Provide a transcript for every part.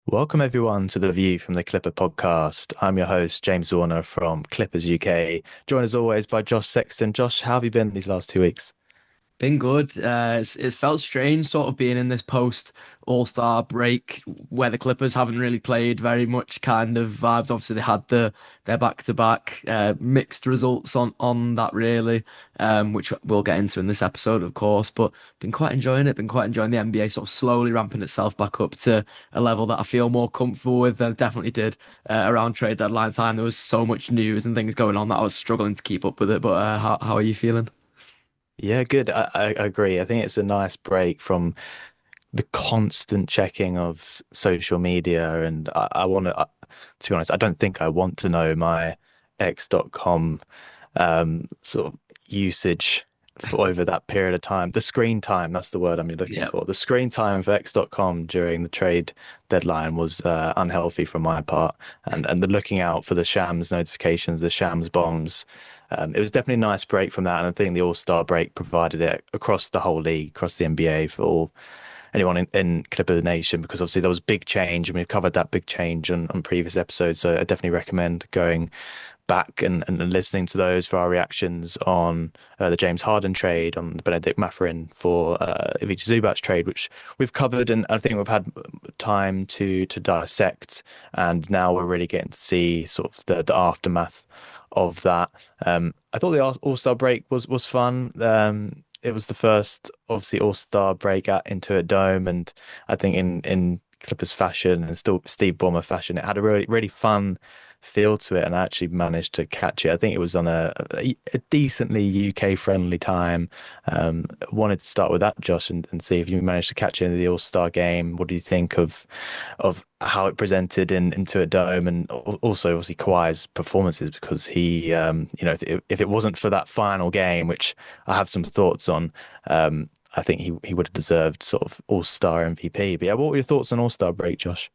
Welcome everyone to the View from the Clipper podcast. I'm your host, James Warner from Clippers UK. Joined as always by Josh Sexton. Josh, how have you been these last 2 weeks? Been good. It's felt strange sort of being in this post All-Star break where the Clippers haven't really played very much kind of vibes. Obviously, they had their back-to-back mixed results on that really, which we'll get into in this episode, of course. But been quite enjoying it. Been quite enjoying the NBA sort of slowly ramping itself back up to a level that I feel more comfortable with than it definitely did around trade deadline time. There was so much news and things going on that I was struggling to keep up with it. But how are you feeling? Yeah, good. I agree. I think it's a nice break from the constant checking of social media. And I want to be honest, I don't think I want to know my X.com sort of usage for over that period of time. The screen time, that's the word I'm looking Yeah. for. The screen time for X.com during the trade deadline was unhealthy from my part. And the looking out for the shams notifications, the shams bombs. It was definitely a nice break from that. And I think the All-Star break provided it across the whole league, across the NBA for anyone in Clipper Nation, because obviously there was big change and we've covered that big change on previous episodes. So I definitely recommend going back and listening to those for our reactions on the James Harden trade, on the Bennedict Mathurin for Ivica Zubac's trade, which we've covered, and I think we've had time to dissect, and now we're really getting to see sort of the aftermath of that. I thought the All-Star break was fun. It was the first, obviously, All-Star break at Intuit Dome, and I think in Clippers fashion and still Steve Ballmer fashion, it had a really fun feel to it, and I actually managed to catch it. I think it was on a decently UK friendly time. Wanted to start with that, Josh, and see if you managed to catch any of the All-Star game. What do you think of how it presented into a dome, and also obviously Kawhi's performances, because he, if it wasn't for that final game, which I have some thoughts on, I think he would have deserved sort of All-Star MVP. But yeah, what were your thoughts on All-Star break, Josh?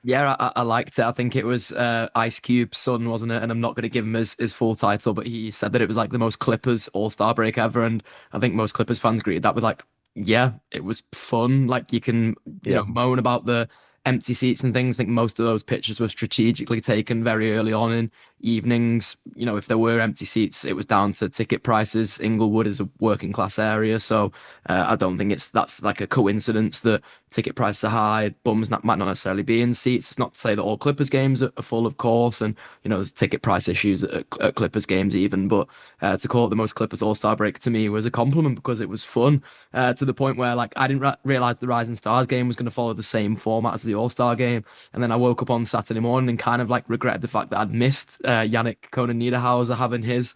Yeah, I liked it. I think it was Ice Cube's son, wasn't it? And I'm not going to give him his full title, but he said that it was like the most Clippers All-Star break ever. And I think most Clippers fans greeted that with like, yeah, it was fun. Like you can, Yeah. moan about the empty seats and things. I think most of those pictures were strategically taken very early on in evenings. If there were empty seats, it was down to ticket prices. Inglewood is a working class area, so I don't think that's like a coincidence that ticket prices are high. Bums might not necessarily be in seats. It's not to say that all Clippers games are full, of course, and there's ticket price issues at Clippers games even. But to call it the most Clippers All-Star break to me was a compliment because it was fun to the point where like I didn't realize the Rising Stars game was going to follow the same format as the All-Star game, and then I woke up on Saturday morning and kind of like regretted the fact that I'd missed Yannick Conan Niederhauser having his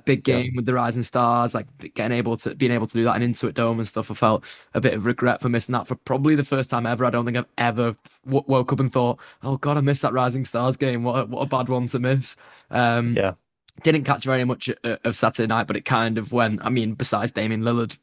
big Yeah. game with the Rising Stars, like being able to do that in Intuit Dome and stuff. I felt a bit of regret for missing that for probably the first time ever. I don't think I've ever woke up and thought, "Oh God, I missed that Rising Stars game. What a bad one to miss." Um, Yeah. didn't catch very much of Saturday night, but it kind of went. I mean, besides Damian Lillard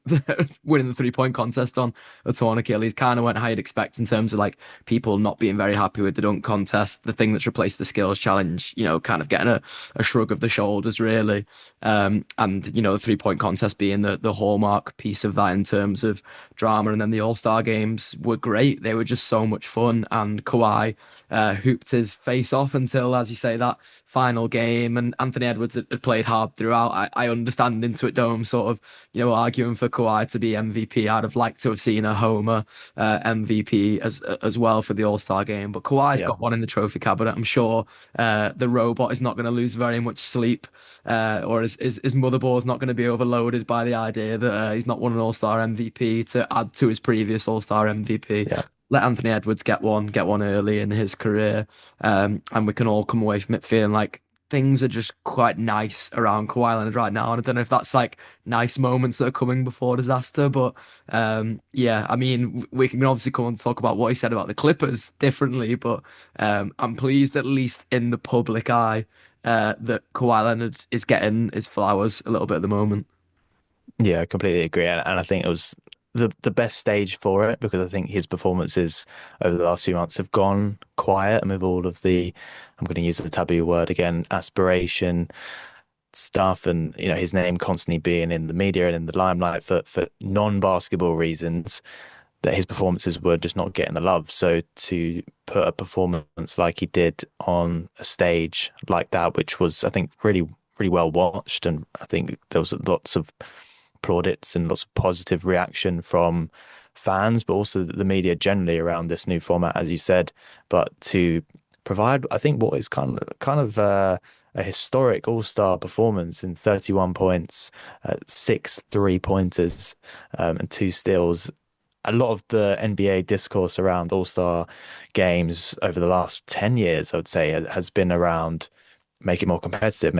winning the 3-point contest on a torn Achilles, kind of went how you'd expect in terms of like people not being very happy with the dunk contest, the thing that's replaced the skills challenge, kind of getting a shrug of the shoulders, really. And the 3-point contest being the hallmark piece of that in terms of drama. And then the All-Star games were great. They were just so much fun. And Kawhi hooped his face off until, as you say, that final game. And Anthony Edwards had played hard throughout. I understand Intuit Dome sort of, arguing for Kawhi to be MVP. I'd have liked to have seen a Homer MVP as well for the All-Star game. But Kawhi's Yeah. got one in the trophy cabinet. I'm sure the robot is not going to lose very much sleep, or his motherboard's not going to be overloaded by the idea that he's not won an All-Star MVP to add to his previous All-Star MVP. Yeah. Let Anthony Edwards get one early in his career, and we can all come away from it feeling like things are just quite nice around Kawhi Leonard right now. And I don't know if that's like nice moments that are coming before disaster, but yeah, I mean, we can obviously come on to talk about what he said about the Clippers differently, but I'm pleased at least in the public eye that Kawhi Leonard is getting his flowers a little bit at the moment. Yeah, I completely agree. And I think it was the best stage for it, because I think his performances over the last few months have gone quiet, and with all of the, I'm going to use the taboo word again, aspiration stuff, and his name constantly being in the media and in the limelight for non-basketball reasons. that his performances were just not getting the love. So to put a performance like he did on a stage like that, which was, I think, really well watched, and I think there was lots of plaudits and lots of positive reaction from fans, but also the media generally around this new format, as you said. But to provide, I think, what is kind of a historic all-star performance in 31 points, six three-pointers, and two steals. A lot of the NBA discourse around all-star games over the last 10 years, I would say, has been around make it more competitive.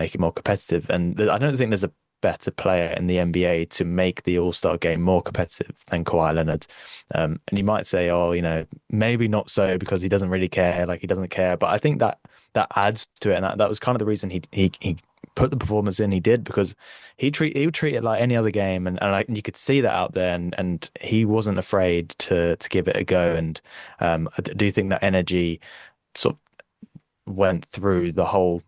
And I don't think there's a better player in the NBA to make the All-Star game more competitive than Kawhi Leonard. And you might say, oh, maybe not so because he doesn't really care, like he doesn't care. But I think that adds to it, and that was kind of the reason he put the performance in he did, because he would treat it like any other game, and you could see that out there, and he wasn't afraid to give it a go. And I do think that energy sort of went through the whole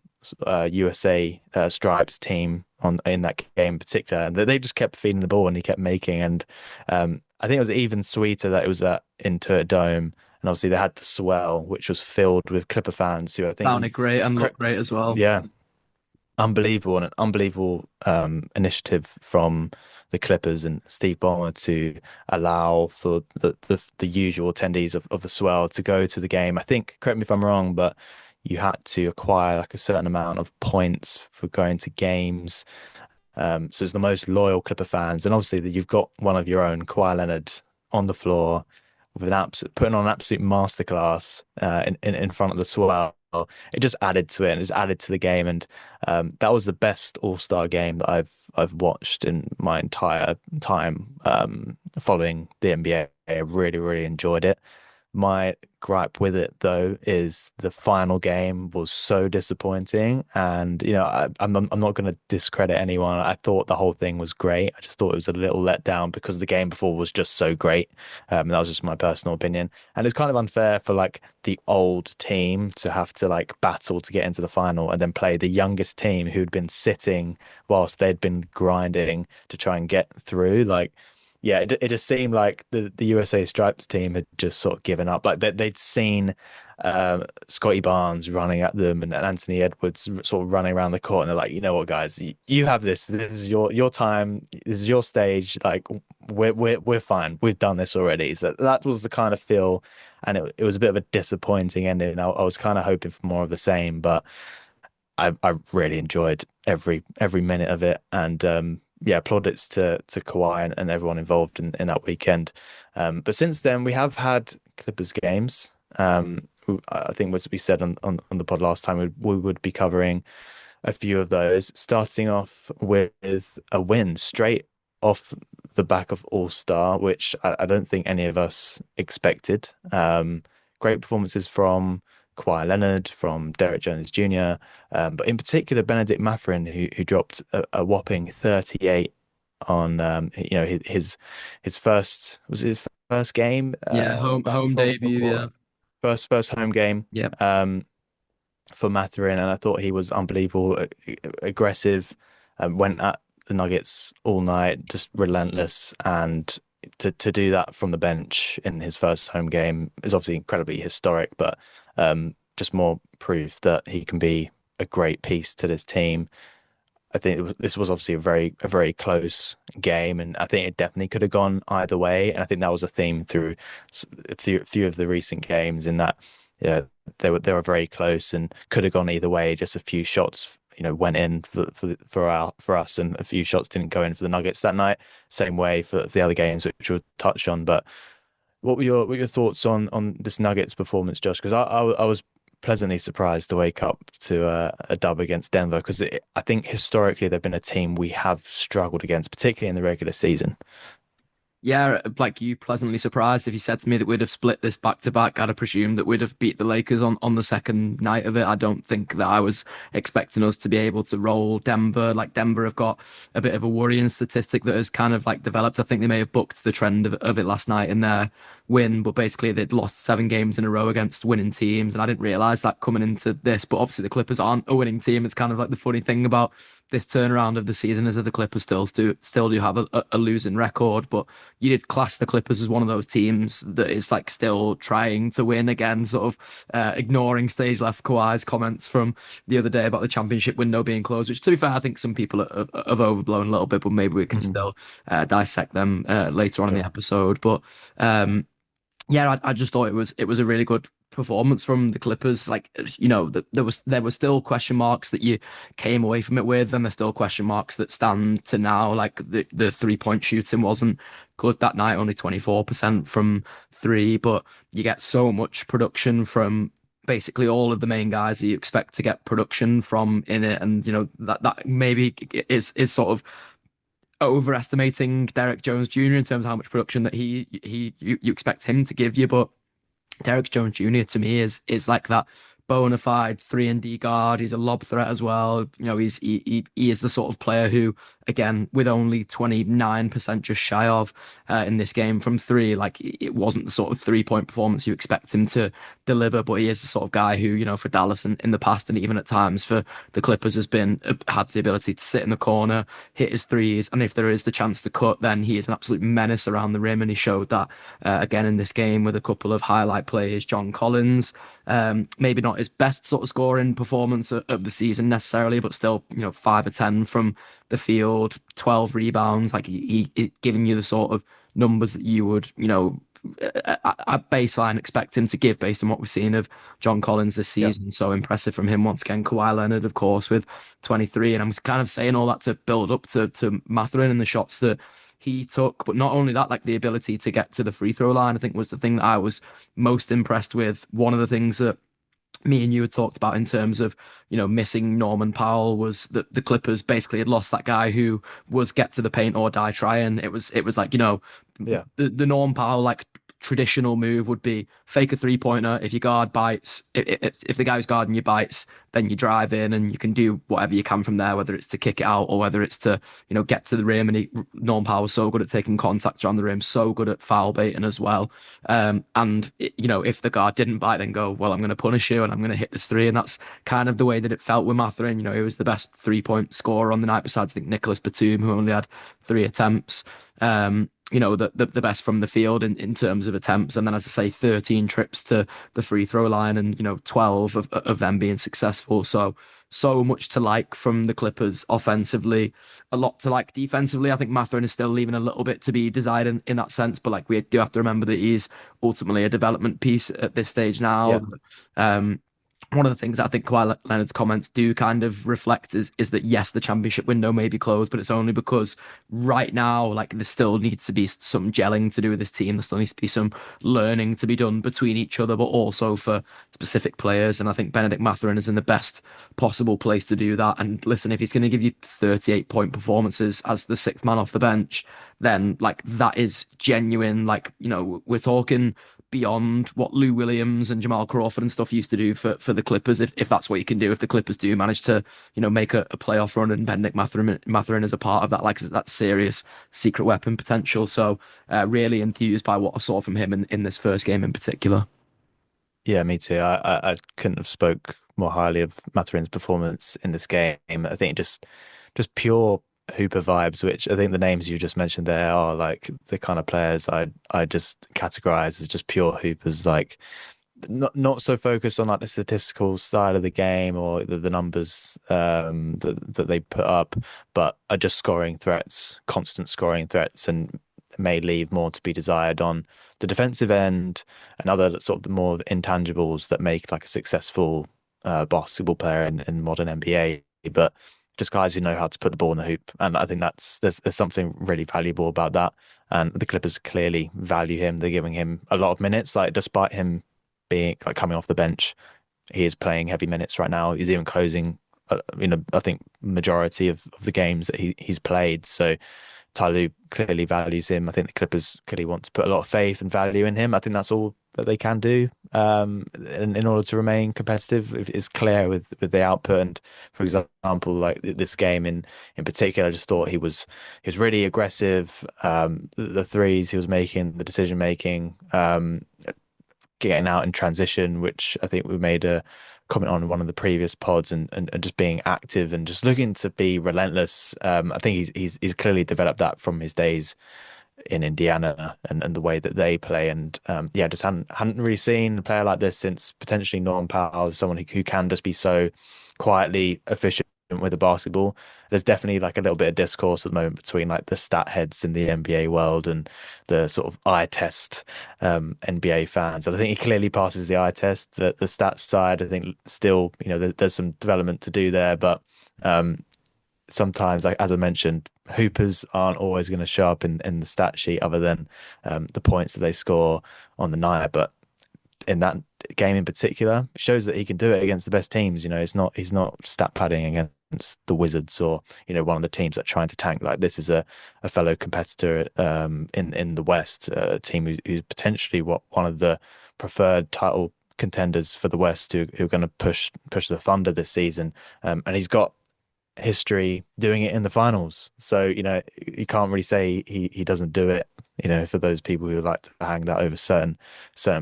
USA Stripes team in that game in particular, and they just kept feeding the ball and he kept making. And I think it was even sweeter that it was at Intuit Dome, and obviously they had the swell, which was filled with Clipper fans who I think, Sounded great and looked great as well. yeah, unbelievable, and an unbelievable initiative from the Clippers and Steve Ballmer to allow for the usual attendees of the swell to go to the game. I think, correct me if I'm wrong, but you had to acquire like a certain amount of points for going to games. So it's the most loyal Clipper fans, and obviously that you've got one of your own, Kawhi Leonard, on the floor with putting on an absolute masterclass in front of the swell. It just added to it, and it's added to the game. And that was the best All-Star game that I've watched in my entire time following the NBA. I really, really enjoyed it. My gripe with it, though, is the final game was so disappointing. And, I'm not going to discredit anyone. I thought the whole thing was great. I just thought it was a little let down because the game before was just so great. That was just my personal opinion. And it's kind of unfair for like the old team to have to like battle to get into the final and then play the youngest team who'd been sitting whilst they'd been grinding to try and get through. Like, yeah, it just seemed like the USA Stripes team had just sort of given up. Like they'd seen Scotty Barnes running at them and Anthony Edwards sort of running around the court, and they're like, you know what, guys, you have this. This is your time. This is your stage. Like we're fine. We've done this already. So that was the kind of feel, and it was a bit of a disappointing ending. I was kind of hoping for more of the same, but I really enjoyed every minute of it, and yeah, plaudits to Kawhi and everyone involved in that weekend. But since then, we have had Clippers games. I think as we said on the pod last time, we would be covering a few of those, starting off with a win straight off the back of All-Star, which I don't think any of us expected. Great performances from Kawhi Leonard, from Derek Jones Jr., but in particular Bennedict Mathurin, who dropped a whopping 38 on his first game Yeah, back home from debut. Yeah, quarantine. First home game yeah, for Mathurin, and I thought he was unbelievable, aggressive, went at the Nuggets all night, just relentless, and to do that from the bench in his first home game is obviously incredibly historic, but just more proof that he can be a great piece to this team. I think this was obviously a very close game, and I think it definitely could have gone either way. And I think that was a theme through a few of the recent games, in that yeah, they were very close and could have gone either way. Just a few shots, went in for us, and a few shots didn't go in for the Nuggets that night. Same way for the other games, which we'll touch on. But what were your thoughts on this Nuggets performance, Josh? Because I was pleasantly surprised to wake up to a dub against Denver, because I think historically they've been a team we have struggled against, particularly in the regular season. yeah. Like, you pleasantly surprised? If you said to me that we'd have split this back to back, I'd have presumed that we'd have beat the Lakers on the second night of it. I don't think that I was expecting us to be able to roll Denver. Like, Denver have got a bit of a worrying statistic that has kind of like developed. I think they may have booked the trend of it last night in their win, but basically they'd lost 7 games in a row against winning teams, and I didn't realize that coming into this. But obviously the Clippers aren't a winning team. It's kind of like the funny thing about this turnaround of the season is that the Clippers still do have a losing record, but you did class the Clippers as one of those teams that is like still trying to win again, sort of ignoring stage left Kawhi's comments from the other day about the championship window being closed, which to be fair, I think some people have overblown a little bit, but maybe we can Mhm. still dissect them later on in the Sure. episode. But um, yeah, I just thought it was a really good performance from the Clippers. Like, there were still question marks that you came away from it with, and there's still question marks that stand to now. Like the 3-point shooting wasn't good that night, only 24% from three, but you get so much production from basically all of the main guys that you expect to get production from in it, and that maybe is sort of overestimating Derek Jones Jr. in terms of how much production that you expect him to give you, but Derek Jones Jr. to me is like that bona fide 3-and-D guard. He's a lob threat as well. He is the sort of player who, again, with only 29% just shy of in this game from three, like it wasn't the sort of 3-point performance you expect him to deliver, but he is the sort of guy who, for Dallas in the past and even at times for the Clippers had the ability to sit in the corner, hit his threes, and if there is the chance to cut, then he is an absolute menace around the rim, and he showed that again in this game with a couple of highlight plays. John Collins, maybe not his best sort of scoring performance of the season necessarily, but still, 5 or 10 from the field, 12 rebounds, like he giving you the sort of numbers that you would, at baseline expect him to give based on what we've seen of John Collins this Yeah. season. So impressive from him once again. Kawhi Leonard, of course, with 23. And I'm kind of saying all that to build up to Mathurin and the shots that he took. But not only that, like the ability to get to the free throw line, I think was the thing that I was most impressed with. One of the things that me and you had talked about in terms of, missing Norman Powell was that the Clippers basically had lost that guy who was get to the paint or die trying. It was like, Yeah. the Norman Powell like traditional move would be fake a 3-pointer. If your guard bites, if the guy who's guarding you bites, then you drive in and you can do whatever you can from there, whether it's to kick it out or whether it's to, get to the rim. And Norman Powell was so good at taking contact around the rim, so good at foul baiting as well. If the guard didn't bite, then go, well, I'm going to punish you and I'm going to hit this three. And that's kind of the way that it felt with Mathurin. He was the best 3-point scorer on the night, besides, I think, Nicholas Batum, who only had 3 attempts. The best from the field in terms of attempts. And then, as I say, 13 trips to the free throw line and, 12 of them being successful. So much to like from the Clippers offensively, a lot to like defensively. I think Mathurin is still leaving a little bit to be desired in that sense, but like we do have to remember that he's ultimately a development piece at this stage now. Yeah. Um, One of the things that I think Kawhi Leonard's comments do kind of reflect is that yes, the championship window may be closed, but it's only because right now, like there still needs to be some gelling to do with this team. There still needs to be some learning to be done between each other, but also for specific players. And I think Bennedict Mathurin is in the best possible place to do that. And listen, if he's going to give you 38-point performances as the sixth man off the bench, then like that is genuine. Like, we're talking beyond what Lou Williams and Jamal Crawford and stuff used to do for the Clippers. If that's what you can do, if the Clippers do manage to, make a playoff run and Bennedict Mathurin is a part of that, like that serious secret weapon potential. So really enthused by what I saw from him in this first game in particular. Yeah, me too. I couldn't have spoke more highly of Mathurin's performance in this game. I think just pure Hooper vibes, which I think the names you just mentioned there are like the kind of players I just categorize as just pure Hoopers, like not so focused on like the statistical side of the game or the numbers that they put up, but are just scoring threats, constant scoring threats, and may leave more to be desired on the defensive end and other sort of the more intangibles that make like a successful basketball player in modern NBA. But just guys who know how to put the ball in the hoop, and I think there's something really valuable about that. And the Clippers clearly value him. They're giving him a lot of minutes, like despite him being like coming off the bench, he is playing heavy minutes right now. He's even closing, I think majority of the games that he's played. So Ty Lue clearly values him. I think the Clippers clearly want to put a lot of faith and value in him. I think that's all that they can do in order to remain competitive. It's clear with the output. And for example, like this game in particular, I just thought he was really aggressive. The threes he was making, the decision making, getting out in transition, which I think we made a comment on in one of the previous pods, and just being active and just looking to be relentless. I think he's clearly developed that from his days in Indiana and the way that they play. And yeah, just hadn't really seen a player like this since potentially Norman Powell, someone who can just be so quietly efficient with the basketball. There's definitely like a little bit of discourse at the moment between like the stat heads in the NBA world and the sort of eye test NBA fans. And I think he clearly passes the eye test. The stats side, I think still, there's some development to do there, but sometimes, like as I mentioned, hoopers aren't always going to show up in the stat sheet other than the points that they score on the night. But in that game in particular, shows that he can do it against the best teams. He's not stat padding against the Wizards or one of the teams that are trying to tank. Like this is a fellow competitor in the West, a team who's potentially one of the preferred title contenders for the West who are going to push the Thunder this season. And he's got history doing it in the finals. So, you can't really say he doesn't do it, for those people who like to hang that over certain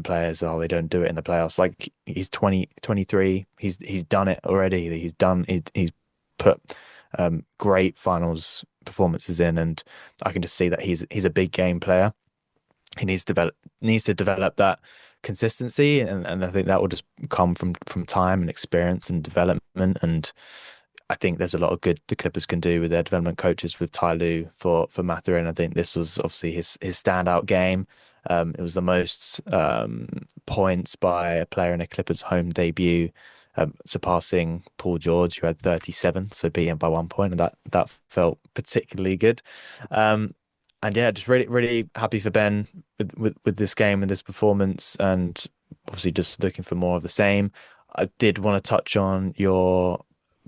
players. Oh, they don't do it in the playoffs. Like he's 23. He's done it already. He's put great finals performances in, and I can just see that he's a big game player. He needs to develop that consistency, and I think that will just come from time and experience and development. And I think there's a lot of good the Clippers can do with their development coaches with Ty Lue for Mathurin. I think this was obviously his standout game. It was the most points by a player in a Clippers home debut, surpassing Paul George, who had 37, so beat him by 1 point, and that felt particularly good. And yeah, just really really happy for Ben with this game and this performance, and obviously just looking for more of the same. I did want to touch on your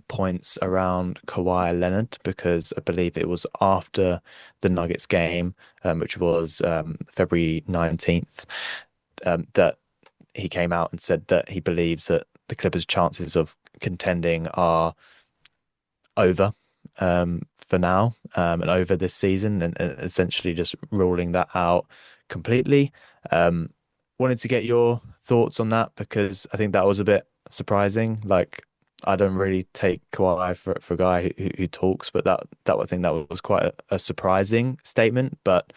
points around Kawhi Leonard because I believe it was after the Nuggets game, which was February 19th, that he came out and said that he believes that the Clippers' chances of contending are over for now, and over this season, and essentially just ruling that out completely. Wanted to get your thoughts on that because I think that was a bit surprising. Like, I don't really take Kawhi for a guy who talks, but that I think that was quite a surprising statement. But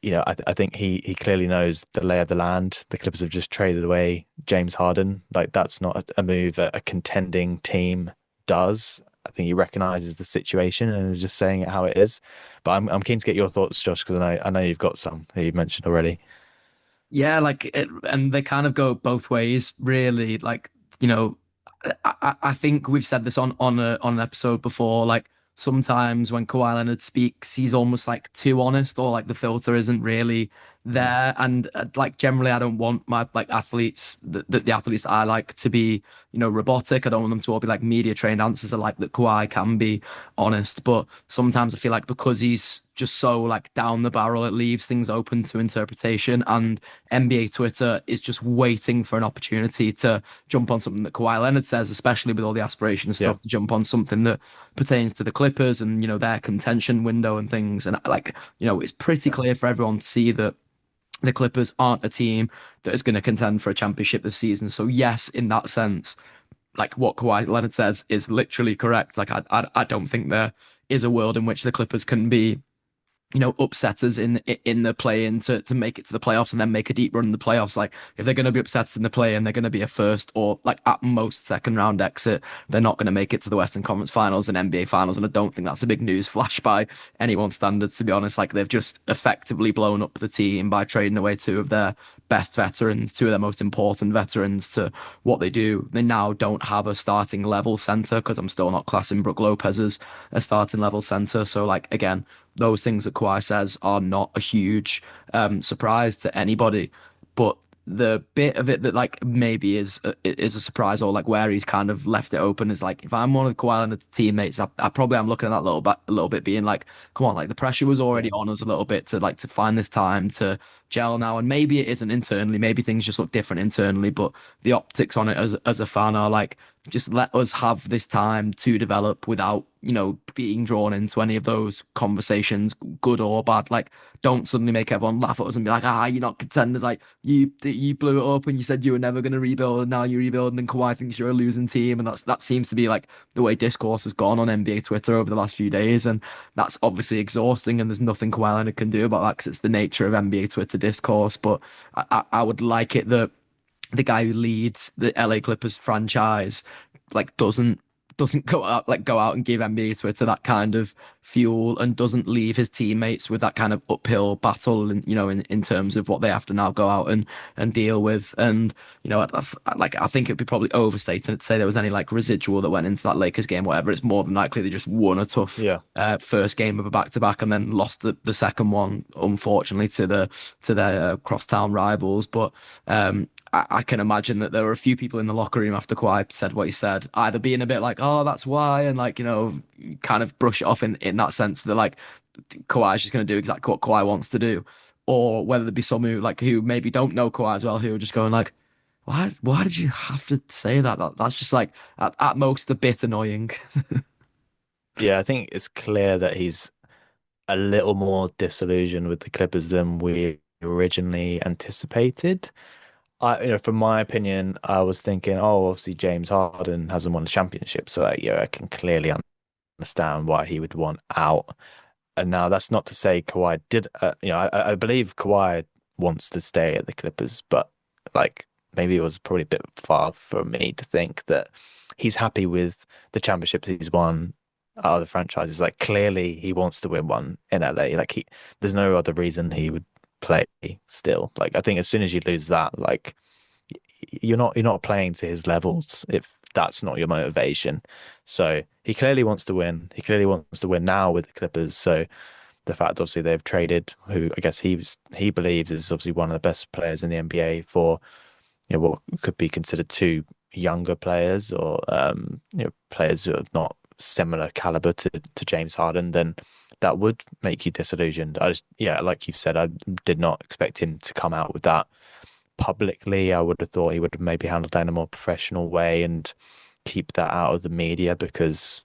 I think he clearly knows the lay of the land. The Clippers have just traded away James Harden. Like that's not a move a contending team does. I think he recognizes the situation and is just saying it how it is. But I'm keen to get your thoughts, Josh, because I know you've got some that you've mentioned already. Yeah, and they kind of go both ways, really. Like, you know, I think we've said this on an episode before. Like sometimes when Kawhi Leonard speaks, he's almost like too honest, or like the filter isn't really Mm. there. And like generally, I don't want my like athletes, the athletes that I like to be, robotic. I don't want them to all be like media trained answers. I like that Kawhi can be honest, but sometimes I feel like because he's just so like down the barrel, it leaves things open to interpretation. And NBA Twitter is just waiting for an opportunity to jump on something that Kawhi Leonard says, especially with all the aspiration Yeah. stuff, to jump on something that pertains to the Clippers and, their contention window and things. And like, it's pretty clear for everyone to see that the Clippers aren't a team that is going to contend for a championship this season. So yes, in that sense, like what Kawhi Leonard says is literally correct. Like I don't think there is a world in which the Clippers can be upsetters in the play-in to make it to the playoffs and then make a deep run in the playoffs. Like if they're going to be upsetters in the play-in, they're going to be a first or like at most second round exit. They're not going to make it to the Western Conference Finals and NBA Finals, and I don't think that's a big news flash by anyone's standards, to be honest. Like they've just effectively blown up the team by trading away two of their best veterans, two of their most important veterans to what they do. They now don't have a starting level center because I'm still not classing Brook Lopez as a starting level center. So like again, those things that Kawhi says are not a huge surprise to anybody. But the bit of it that like maybe is a surprise, or like where he's kind of left it open is like if I'm one of Kawhi Leonard's teammates, I probably am looking at that a little bit being like, come on, like the pressure was already Yeah. on us a little bit to find this time to gel now, and maybe it isn't internally, maybe things just look different internally, but the optics on it as a fan are like, just let us have this time to develop without, being drawn into any of those conversations, good or bad. Like, don't suddenly make everyone laugh at us and be like, you're not contenders. Like, you blew it up and you said you were never going to rebuild, and now you're rebuilding, and Kawhi thinks you're a losing team. And that seems to be like the way discourse has gone on NBA Twitter over the last few days. And that's obviously exhausting. And there's nothing Kawhi Leonard can do about that because it's the nature of NBA Twitter discourse. But I would like it that the guy who leads the LA Clippers franchise like doesn't go out and give NBA Twitter that kind of fuel, and doesn't leave his teammates with that kind of uphill battle, and in terms of what they have to now go out and deal with. And I think it'd be probably overstating to say there was any like residual that went into that Lakers game, whatever. It's more than likely they just won a tough Yeah. first game of a back-to-back, and then lost the second one, unfortunately, to their crosstown rivals. But I can imagine that there were a few people in the locker room after Kawhi said what he said, either being a bit like, oh, that's why, and like, kind of brush it off in that sense that like Kawhi's just going to do exactly what Kawhi wants to do, or whether there be some who maybe don't know Kawhi as well, who are just going like, why did you have to say that? That's just like at most a bit annoying. Yeah, I think it's clear that he's a little more disillusioned with the Clippers than we originally anticipated. From my opinion, I was thinking, oh, obviously James Harden hasn't won a championship, so like, yeah, I can clearly understand why he would want out. And now that's not to say Kawhi did, I believe Kawhi wants to stay at the Clippers, but like maybe it was probably a bit far for me to think that he's happy with the championships he's won at other franchises. Like clearly he wants to win one in LA. There's no other reason he would play still. Like I think as soon as you lose that, like you're not playing to his levels if that's not your motivation. So he clearly wants to win. He clearly wants to win now with the Clippers. So the fact obviously they've traded who I guess he believes is obviously one of the best players in the NBA for what could be considered two younger players or players who have not similar caliber to James Harden, then that would make you disillusioned. Like you've said, I did not expect him to come out with that publicly. I would have thought he would have maybe handled that in a more professional way and keep that out of the media because,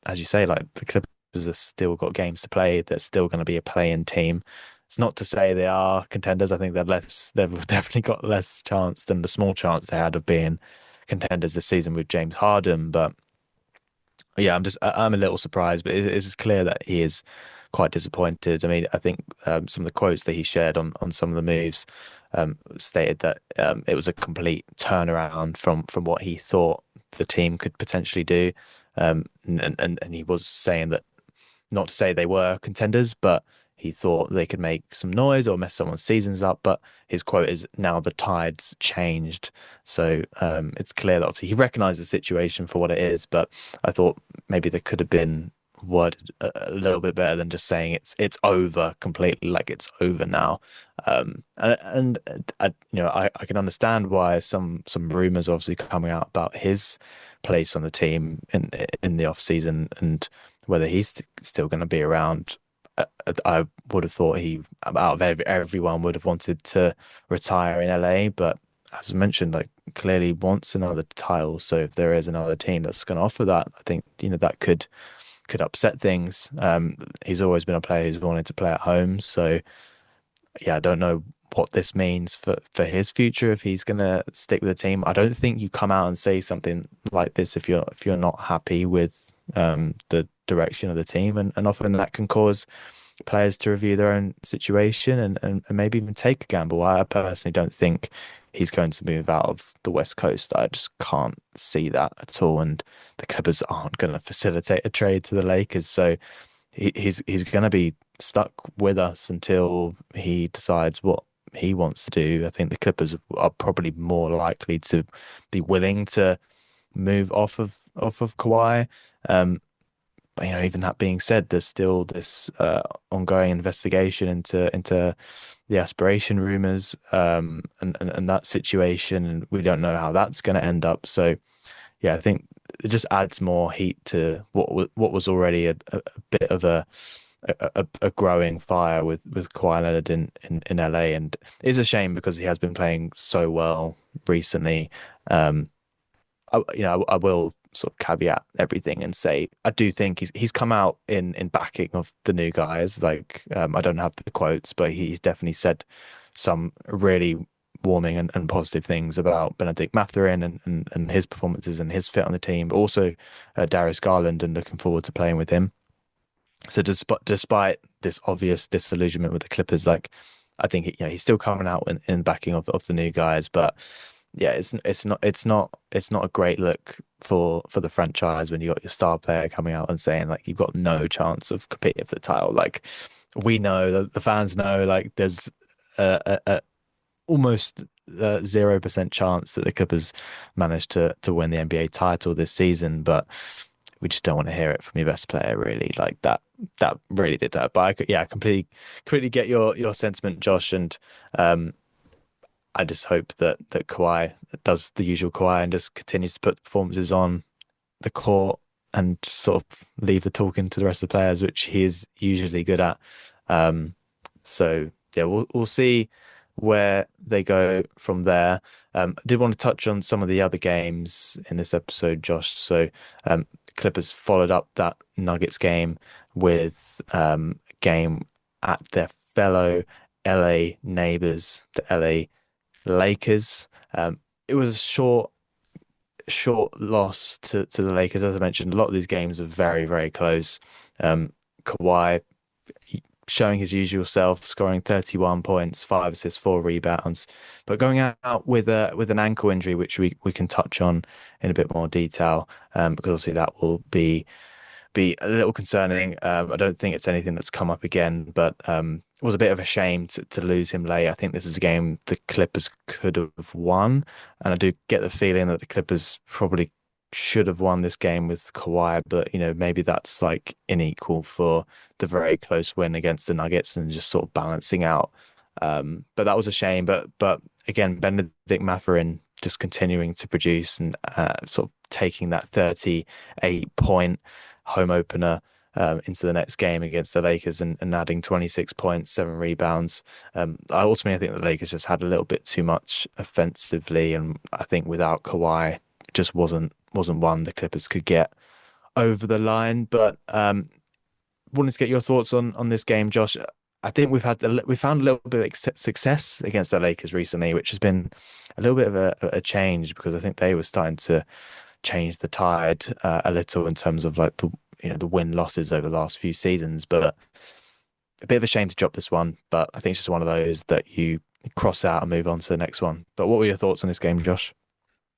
as you say, like the Clippers have still got games to play. They're still going to be a play-in team. It's not to say they are contenders. I think they've definitely got less chance than the small chance they had of being contenders this season with James Harden. But yeah, I'm a little surprised, but it's clear that he is quite disappointed. I mean, I think some of the quotes that he shared on some of the moves stated that it was a complete turnaround from what he thought the team could potentially do. And he was saying that not to say they were contenders, but he thought they could make some noise or mess someone's seasons up. But his quote is, now the tide's changed. So it's clear that obviously he recognized the situation for what it is, but I thought maybe there could have been worded a little bit better than just saying it's over completely, like it's over now. And I can understand why some rumors obviously coming out about his place on the team in the off season and whether he's still going to be around. I would have thought he, out of everyone, would have wanted to retire in LA, but as I mentioned, like clearly wants another title. So if there is another team that's going to offer that, I think that could upset things. He's always been a player who's wanted to play at home, so yeah, I don't know what this means for his future if he's gonna stick with the team. I don't think you come out and say something like this if you're not happy with the direction of the team, and often that can cause players to review their own situation and maybe even take a gamble. I personally don't think he's going to move out of the West Coast. I just can't see that at all, and the Clippers aren't going to facilitate a trade to the Lakers, so he's going to be stuck with us until he decides what he wants to do. I think the Clippers are probably more likely to be willing to move off of Kawhi. But even that being said, there's still this ongoing investigation into the aspiration rumors, and that situation, and we don't know how that's going to end up. So yeah, I think it just adds more heat to what was already a bit of a growing fire with Kawhi Leonard in LA, and it is a shame because he has been playing so well recently. Um, I will sort of caveat everything and say I do think he's come out in backing of the new guys. Like I don't have the quotes, but he's definitely said some really warming and positive things about Bennedict Mathurin and his performances and his fit on the team, but also Darius Garland, and looking forward to playing with him. So despite this obvious disillusionment with the Clippers, like I think he's still coming out in backing of the new guys, but yeah, it's not a great look for the franchise when you got your star player coming out and saying like you've got no chance of competing for the title. Like we know, the fans know, like there's a almost 0% chance that the Clippers managed to win the NBA title this season, but we just don't want to hear it from your best player, really. Like that really did that. But I completely get your sentiment, Josh, and um, I just hope that Kawhi does the usual Kawhi and just continues to put performances on the court and sort of leave the talking to the rest of the players, which he is usually good at. Um, so yeah, we'll see where they go from there. I did want to touch on some of the other games in this episode, Josh. So Clippers followed up that Nuggets game with a game at their fellow LA neighbors, the LA Lakers. It was a short loss to the Lakers. As I mentioned, a lot of these games are very, very close. Kawhi showing his usual self, scoring 31 points, 5 assists, 4 rebounds, but going out with an ankle injury, which we can touch on in a bit more detail, because obviously that will be a little concerning. I don't think it's anything that's come up again, but it was a bit of a shame to lose him late. I think this is a game the Clippers could have won, and I do get the feeling that the Clippers probably should have won this game with Kawhi, but maybe that's like unequal for the very close win against the Nuggets and just sort of balancing out. But that was a shame. But again, Bennedict Mathurin just continuing to produce and sort of taking that 38 point home opener into the next game against the Lakers and adding 26 points, 7 rebounds. I think the Lakers just had a little bit too much offensively, and I think without Kawhi, it just wasn't one the Clippers could get over the line. But wanted to get your thoughts on this game, Josh. I think we found a little bit of success against the Lakers recently, which has been a little bit of a change because I think they were starting to change the tide a little in terms of like the win losses over the last few seasons. But a bit of a shame to drop this one. But I think it's just one of those that you cross out and move on to the next one. But what were your thoughts on this game, Josh?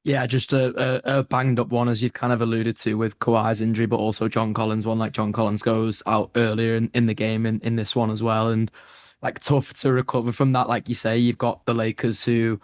Yeah, just a banged up one, as you've kind of alluded to with Kawhi's injury, but also John Collins one. Like John Collins goes out earlier in the game in this one as well. And like tough to recover from that. Like you say, you've got the Lakers who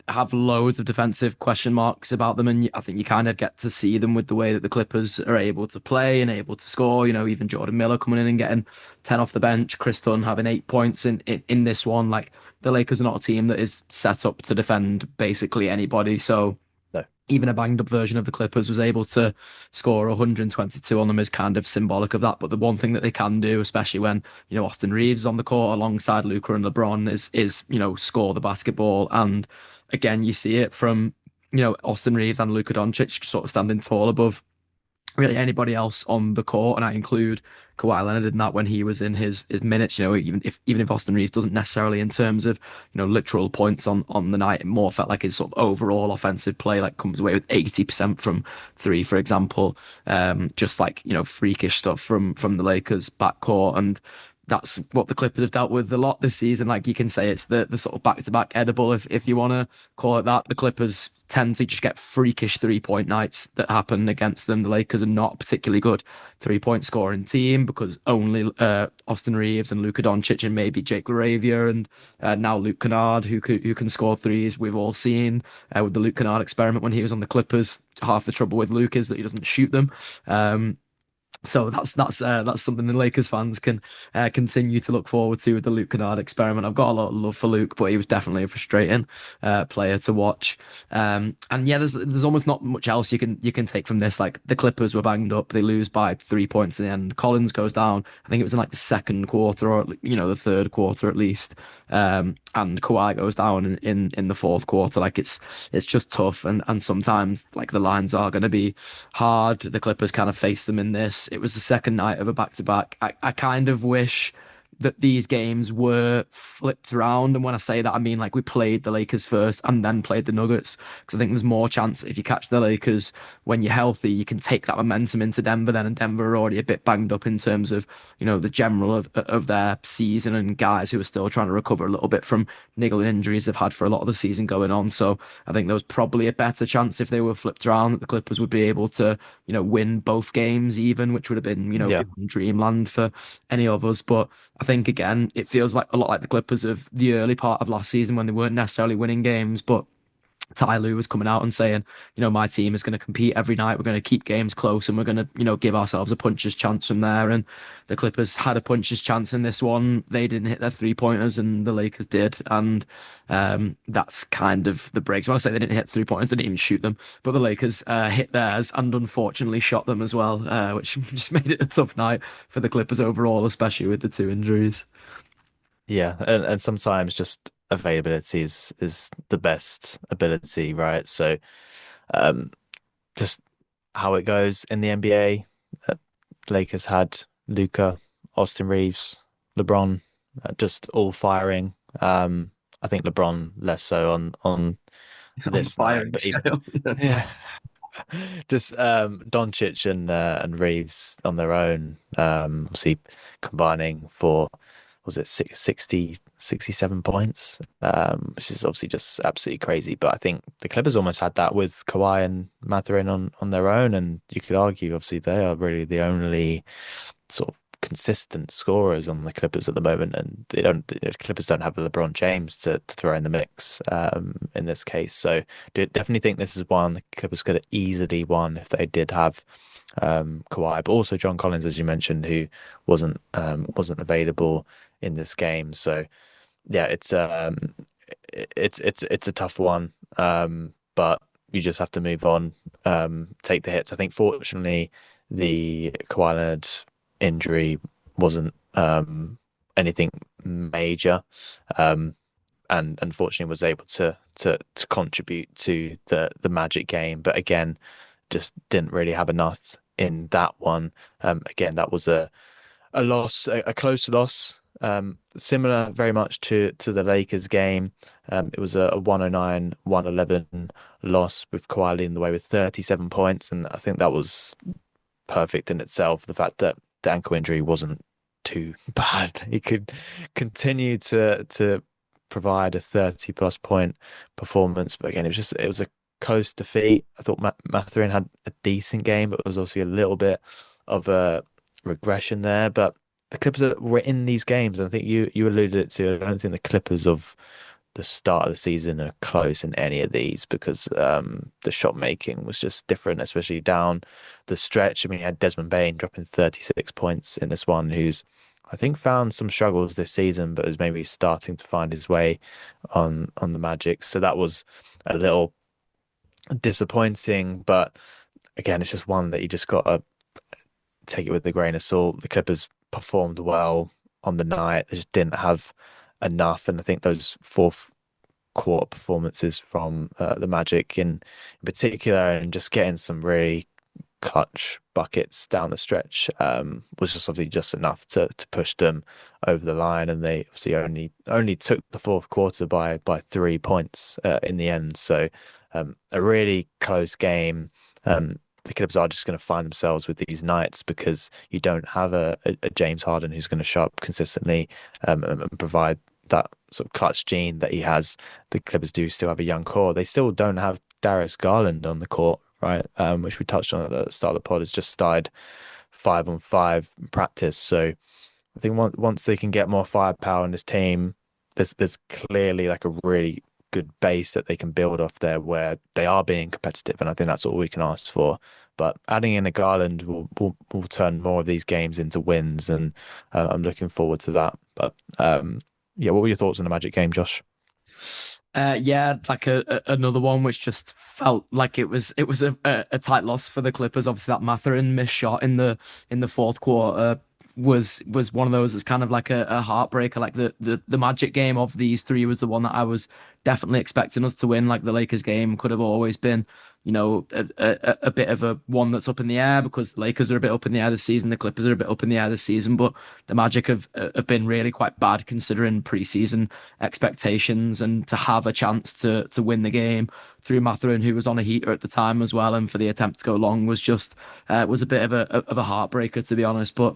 have loads of defensive question marks about them. And I think you kind of get to see them with the way that the Clippers are able to play and able to score. Even Jordan Miller coming in and getting 10 off the bench, Chris Dunn having 8 points in this one. Like the Lakers are not a team that is set up to defend basically anybody. So No. even a banged up version of the Clippers was able to score 122 on them is kind of symbolic of that. But the one thing that they can do, especially when, Austin Reeves is on the court alongside Luka and LeBron is score the basketball. And again, you see it from, Austin Reeves and Luka Doncic sort of standing tall above really anybody else on the court, and I include Kawhi Leonard in that when he was in his minutes. Even if Austin Reeves doesn't necessarily in terms of literal points on the night, it more felt like his sort of overall offensive play like comes away with 80% from three, for example. Just like freakish stuff from the Lakers backcourt, and that's what the Clippers have dealt with a lot this season. Like you can say it's the sort of back-to-back edible if you want to call it that. The Clippers tend to just get freakish 3-point nights that happen against them. The Lakers are not a particularly good 3-point scoring team because only Austin Reeves and Luka Doncic and maybe Jake LaRavia and now Luke Kennard who can score threes. We've all seen with the Luke Kennard experiment when he was on the Clippers. Half the trouble with Luke is that he doesn't shoot them. So that's something the Lakers fans can continue to look forward to with the Luke Kennard experiment. I've got a lot of love for Luke, but he was definitely a frustrating player to watch. And yeah, there's almost not much else you can take from this. Like the Clippers were banged up; they lose by 3 points in the end. Collins goes down. I think it was in like the second quarter, or the third quarter at least. And Kawhi goes down in the fourth quarter. Like it's just tough, and sometimes like the lines are going to be hard. The Clippers kind of faced them in this. It was the second night of a back to back. I kind of wish that these games were flipped around. And when I say that, I mean like we played the Lakers first and then played the Nuggets. Because I think there's more chance if you catch the Lakers when you're healthy, you can take that momentum into Denver then. And Denver are already a bit banged up in terms of, the general of their season and guys who are still trying to recover a little bit from niggling injuries they've had for a lot of the season going on. So I think there was probably a better chance if they were flipped around that the Clippers would be able to, win both games even, which would have been, Yeah. beyond dreamland for any of us. But I think again, it feels like a lot like the Clippers of the early part of last season when they weren't necessarily winning games, but Ty Lue was coming out and saying, my team is going to compete every night. We're going to keep games close and we're going to, give ourselves a puncher's chance from there. And the Clippers had a puncher's chance in this one. They didn't hit their three pointers and the Lakers did. And that's kind of the breaks. When I say they didn't hit three pointers, they didn't even shoot them. But the Lakers hit theirs and unfortunately shot them as well, which just made it a tough night for the Clippers overall, especially with the two injuries. Yeah, and sometimes just availability is the best ability, right? So, um, just how it goes in the NBA. Uh, Lakers had Luca, Austin Reeves, LeBron, just all firing. I think LeBron less so on On the this night, firing but even scale. yeah, just Doncic and Reeves on their own, obviously combining for was it 67 points, which is obviously just absolutely crazy. But I think the Clippers almost had that with Kawhi and Mathurin on their own, and you could argue obviously they are really the only sort of consistent scorers on the Clippers at the moment, and the Clippers don't have LeBron James to throw in the mix in this case. So definitely think this is one the Clippers could have easily won if they did have Kawhi, but also John Collins, as you mentioned, who wasn't available in this game. So yeah, it's a tough one, but you just have to move on, take the hits. I think fortunately the Kawhi Leonard injury wasn't anything major, um, and unfortunately was able to contribute to the Magic game, but again, just didn't really have enough in that one. Again, that was a loss, a close loss. Similar very much to the Lakers game. It was a 109-111 loss with Kawhi leading the way with 37 points. And I think that was perfect in itself. The fact that the ankle injury wasn't too bad. He could continue to provide a 30 plus point performance. But again, it was a close defeat. I thought Mathurin had a decent game, but it was also a little bit of a regression there. But the Clippers were in these games, and I think you alluded it to. I don't think the Clippers of the start of the season are close in any of these because the shot making was just different, especially down the stretch. I mean, you had Desmond Bane dropping 36 points in this one, who's I think found some struggles this season, but is maybe starting to find his way on the Magic. So that was a little disappointing, but again, it's just one that you just got to take it with a grain of salt. The Clippers performed well on the night. They just didn't have enough, and I think those fourth quarter performances from the Magic in particular, and just getting some really clutch buckets down the stretch was just obviously just enough to push them over the line, and they obviously only took the fourth quarter by 3 points in the end. So a really close game. The Clippers are just going to find themselves with these nights because you don't have a James Harden who's going to show up consistently and provide that sort of clutch gene that he has. The Clippers do still have a young core. They still don't have Darius Garland on the court, right? Which we touched on at the start of the pod. Has just started 5-on-5 practice. So I think once they can get more firepower in this team, there's clearly like a really good base that they can build off there where they are being competitive, and I think that's all we can ask for. But adding in a Garland will turn more of these games into wins, and I'm looking forward to that. But yeah, what were your thoughts on the Magic game, Josh? Yeah, like another one which just felt like it was a tight loss for the Clippers. Obviously, that Mathurin missed shot in the fourth quarter was one of those that's kind of like a heartbreaker. Like the Magic game of these three was the one that I was definitely expecting us to win. Like the Lakers game could have always been, a bit of a one that's up in the air because the Lakers are a bit up in the air this season, the Clippers are a bit up in the air this season, but the Magic have been really quite bad considering preseason expectations, and to have a chance to win the game through Mathurin, who was on a heater at the time as well, and for the attempt to go long was just was a bit of a heartbreaker, to be honest. But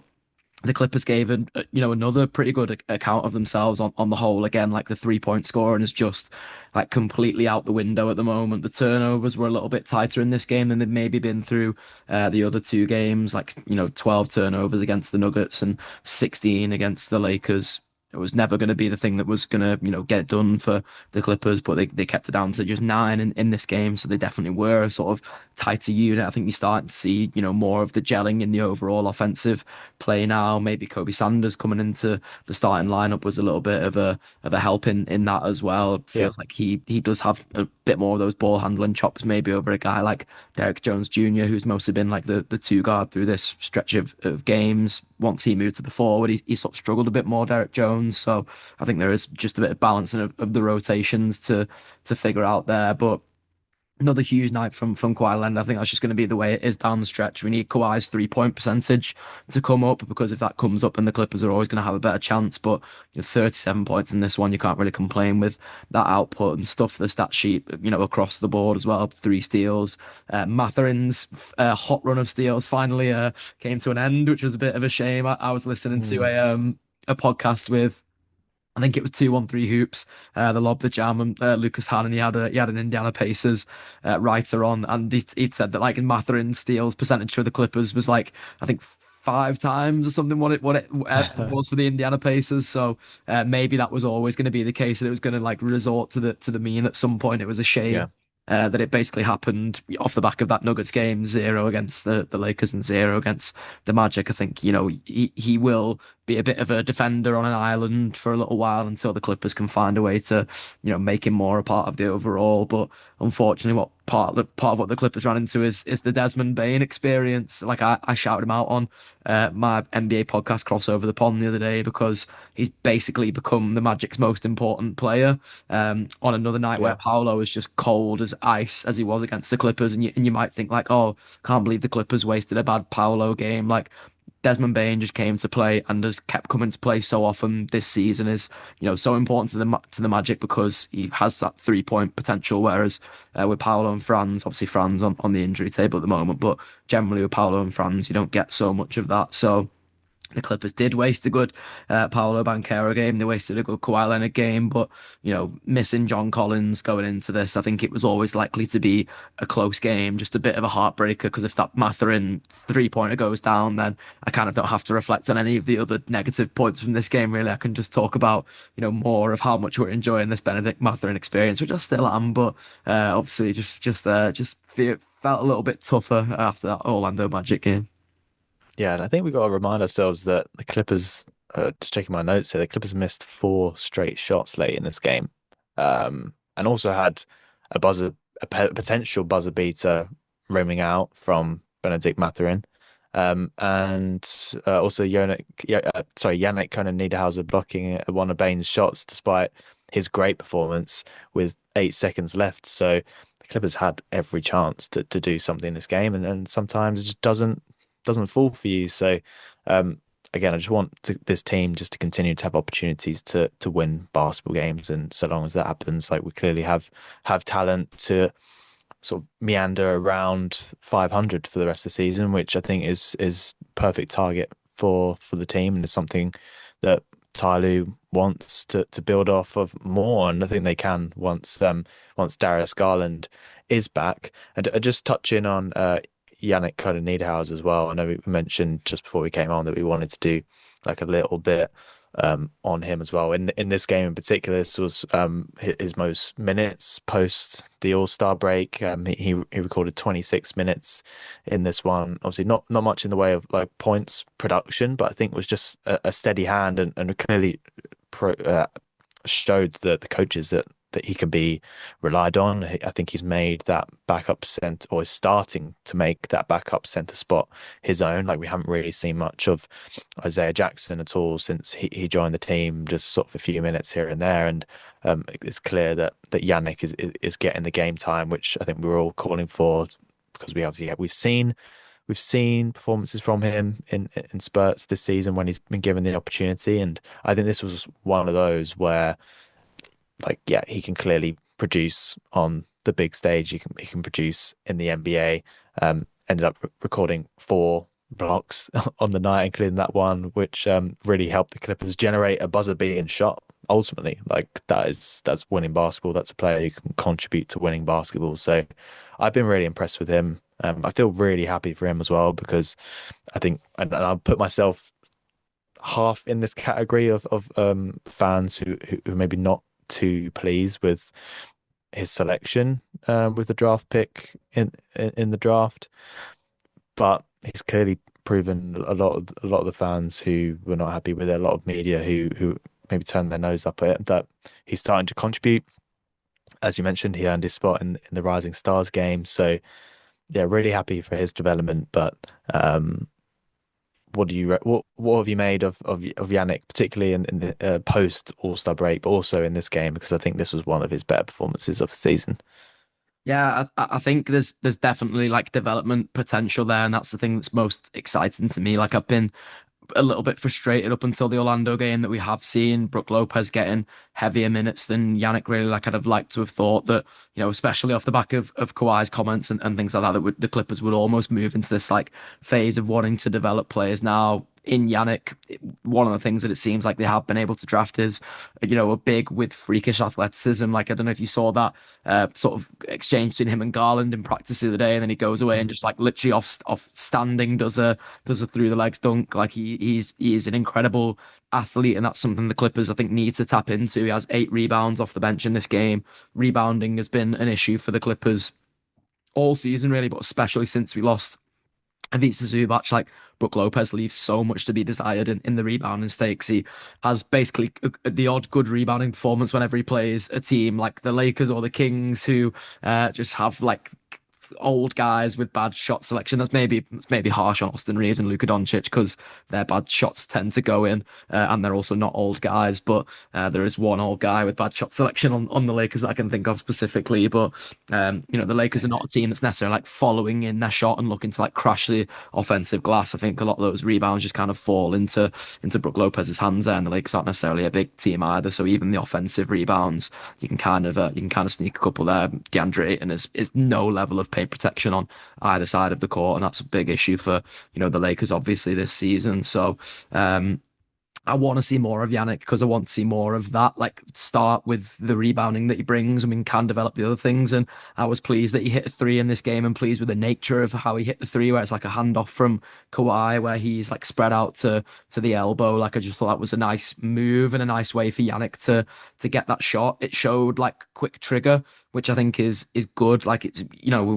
the Clippers gave another pretty good account of themselves on the whole. Again, like the 3-point scoring is just like completely out the window at the moment. The turnovers were a little bit tighter in this game than they've maybe been through the other two games. Like 12 turnovers against the Nuggets and 16 against the Lakers. It was never going to be the thing that was going to, get it done for the Clippers, but they kept it down to just 9 in this game. So they definitely were a sort of tighter unit. I think you're starting to see, more of the gelling in the overall offensive play now. Maybe Kobe Sanders coming into the starting lineup was a little bit of a help in that as well. It Yeah. feels like he does have a bit more of those ball handling chops, maybe over a guy like Derek Jones Jr., who's mostly been like the two guard through this stretch of games. Once he moved to the forward, he sort of struggled a bit more, Derek Jones. So I think there is just a bit of balancing of the rotations to figure out there. But another huge night from Kawhi Leonard. I think that's just going to be the way it is down the stretch. We need Kawhi's 3-point percentage to come up, because if that comes up, then the Clippers are always going to have a better chance. But 37 points in this one, you can't really complain with that output and stuff. The stat sheet, across the board as well. 3 steals. Mathurin's hot run of steals finally came to an end, which was a bit of a shame. I was listening to Mm. a podcast with, I think it was 213 Hoops, the Lob the Jam, and Lucas Hahn, and he had an Indiana Pacers writer on, and he'd said that like in Mathurin steals percentage for the Clippers was like, I think 5 times or something what it was for the Indiana Pacers. So maybe that was always going to be the case, and it was going to like resort to the mean at some point. It was a Yeah. shame. That it basically happened off the back of that Nuggets game, 0 against the Lakers and 0 against the Magic. I think, he will be a bit of a defender on an island for a little while until the Clippers can find a way to, make him more a part of the overall. But unfortunately, what part of what the Clippers ran into is the Desmond Bane experience. Like I shouted him out on my NBA podcast Crossover the Pond the other day, because he's basically become the Magic's most important player. On another night where Yeah. Paolo was just cold as ice as he was against the Clippers, and you might think like, oh, can't believe the Clippers wasted a bad Paolo game. Like Desmond Bane just came to play and has kept coming to play so often this season, is so important to the Magic, because he has that 3-point potential. Whereas with Paolo and Franz, obviously Franz on the injury table at the moment, but generally with Paolo and Franz you don't get so much of that. So the Clippers did waste a good Paolo Banchero game. They wasted a good Kawhi Leonard game, but missing John Collins going into this, I think it was always likely to be a close game, just a bit of a heartbreaker. Because if that Mathurin 3-pointer goes down, then I kind of don't have to reflect on any of the other negative points from this game. Really, I can just talk about more of how much we're enjoying this Bennedict Mathurin experience, which I still am. But obviously, felt a little bit tougher after that Orlando Magic game. Yeah, and I think we got to remind ourselves that the Clippers, just checking my notes here, the Clippers missed 4 straight shots late in this game, and also had a potential buzzer beater roaming out from Bennedict Mathurin, and also Yannick Conan Niederhauser blocking one of Bane's shots despite his great performance with 8 seconds left. So the Clippers had every chance to do something in this game, and sometimes it just doesn't fall for you. So again, I just want this team just to continue to have opportunities to win basketball games, and so long as that happens, like we clearly have talent to sort of meander around 500 for the rest of the season, which I think is perfect target for the team, and is something that Ty Lue wants to build off of more, and I think they can once Darius Garland is back. And just touch in on Yannick Conan Niederhauser as well. I know we mentioned just before we came on that we wanted to do like a little bit on him as well. In this game in particular, this was his most minutes post the All-Star break. He recorded 26 minutes in this one. Obviously, not much in the way of like points production, but I think was just a steady hand and clearly pro, showed the coaches that he can be relied on. I think he's made that backup center, or is starting to make that backup center spot his own. Like we haven't really seen much of Isaiah Jackson at all since he joined the team, just sort of a few minutes here and there. And it's clear that Yannick is getting the game time, which I think we were all calling for because we've seen performances from him in spurts this season when he's been given the opportunity. And I think this was one of those where, like, yeah, he can clearly produce on the big stage. He can produce in the NBA. Ended up recording 4 blocks on the night, including that one, which really helped the Clippers generate a buzzer beating shot. Ultimately, like that's winning basketball. That's a player who can contribute to winning basketball. So I've been really impressed with him. I feel really happy for him as well because I think, and I'll put myself half in this category of fans who maybe not too pleased with his selection with the draft pick in the draft, but he's clearly proven a lot of the fans who were not happy with it, a lot of media who maybe turned their nose up at it, that he's starting to contribute. As you mentioned, he earned his spot in the Rising Stars game, so yeah, really happy for his development. But what have you made of Yannick, particularly in the post All-Star break, but also in this game because I think this was one of his better performances of the season. Yeah, I think there's definitely like development potential there, and that's the thing that's most exciting to me. Like I've been a little bit frustrated up until the Orlando game that we have seen Brook Lopez getting heavier minutes than Yannick really. Like I'd have liked to have thought that, especially off the back of Kawhi's comments and things like that, the Clippers would almost move into this like phase of wanting to develop players now. In Yannick, one of the things that it seems like they have been able to draft is, a big with freakish athleticism. Like I don't know if you saw that sort of exchange between him and Garland in practice the other day, and then he goes away and just like literally off standing does a through the legs dunk. Like he is an incredible athlete, and that's something the Clippers I think need to tap into. He has 8 rebounds off the bench in this game. Rebounding has been an issue for the Clippers all season really, but especially since we lost Ivica Zubac. Like Brook Lopez leaves so much to be desired in the rebounding stakes. He has basically the odd good rebounding performance whenever he plays a team like the Lakers or the Kings, who just have like old guys with bad shot selection. That's maybe harsh on Austin Reeves and Luka Doncic because their bad shots tend to go in, and they're also not old guys. But there is one old guy with bad shot selection on the Lakers that I can think of specifically. But the Lakers are not a team that's necessarily like following in their shot and looking to like crash the offensive glass. I think a lot of those rebounds just kind of fall into Brook Lopez's hands there, and the Lakers aren't necessarily a big team either. So even the offensive rebounds, you can kind of sneak a couple there. DeAndre Ayton is no level of paint protection on either side of the court, and that's a big issue for the Lakers obviously this season. So I want to see more of Yannick because I want to see more of that. Like start with the rebounding that he brings. I mean, can develop the other things. And I was pleased that he hit a three in this game, and pleased with the nature of how he hit the three, where it's like a handoff from Kawhi, where he's like spread out to the elbow. Like I just thought that was a nice move and a nice way for Yannick to get that shot. It showed like quick trigger, which I think is good. Like it's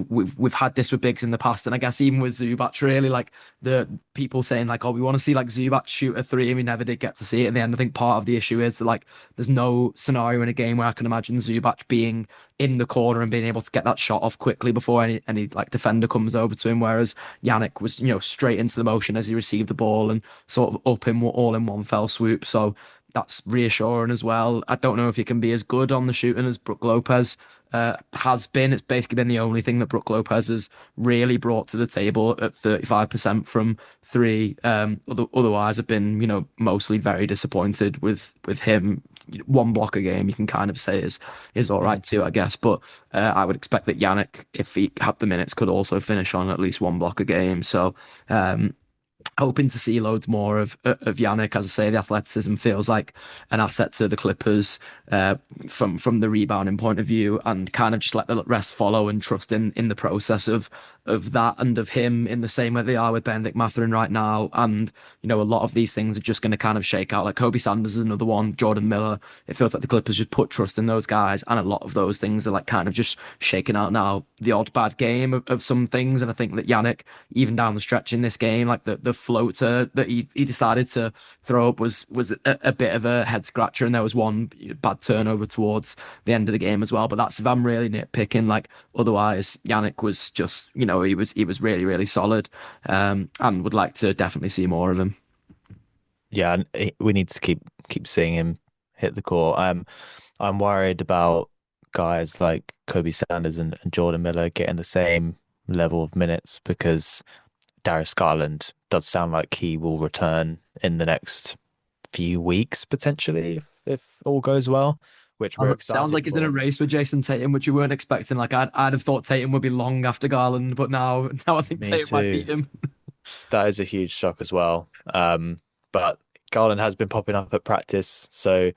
we've had this with bigs in the past, and I guess even with Zubac, really like the people saying like, oh, we want to see like Zubac shoot a three, and we never did get to see it in the end. I think part of the issue is that, like there's no scenario in a game where I can imagine Zubac being in the corner and being able to get that shot off quickly before any like defender comes over to him. Whereas Yannick was straight into the motion as he received the ball and sort of up him all in one fell swoop. So that's reassuring as well. I don't know if he can be as good on the shooting as Brook Lopez has been. It's basically been the only thing that Brook Lopez has really brought to the table at 35% from three. Otherwise, I've been, mostly very disappointed with him. 1 block a game, you can kind of say is all right too, I guess. But I would expect that Yannick, if he had the minutes, could also finish on at least 1 block a game. So hoping to see loads more of Yannick. As I say, the athleticism feels like an asset to the Clippers from the rebounding point of view, and kind of just let the rest follow and trust in the process of of that and of him in the same way they are with Bennedict Mathurin right now. And, a lot of these things are just going to kind of shake out. Like Kobe Sanders is another one, Jordan Miller. It feels like the Clippers just put trust in those guys. And a lot of those things are like kind of just shaking out now. The odd bad game of some things. And I think that Yannick, even down the stretch in this game, like the floater that he decided to throw up was a bit of a head scratcher. And there was one bad turnover towards the end of the game as well. But that's if I'm really nitpicking. Like otherwise, Yannick was just, he was really, really solid. And would like to definitely see more of him. Yeah, and we need to keep seeing him hit the court. I'm worried about guys like Kobe Sanders and Jordan Miller getting the same level of minutes because Darius Garland does sound like he will return in the next few weeks potentially if all goes well, which we're Sounds like excited he's in a for. race with Jason Tatum, which you weren't expecting. Like I'd have thought Tatum would be long after Garland, but now I think Me Tatum might beat too. him. That is a huge shock as well. But Garland has been popping up at practice, so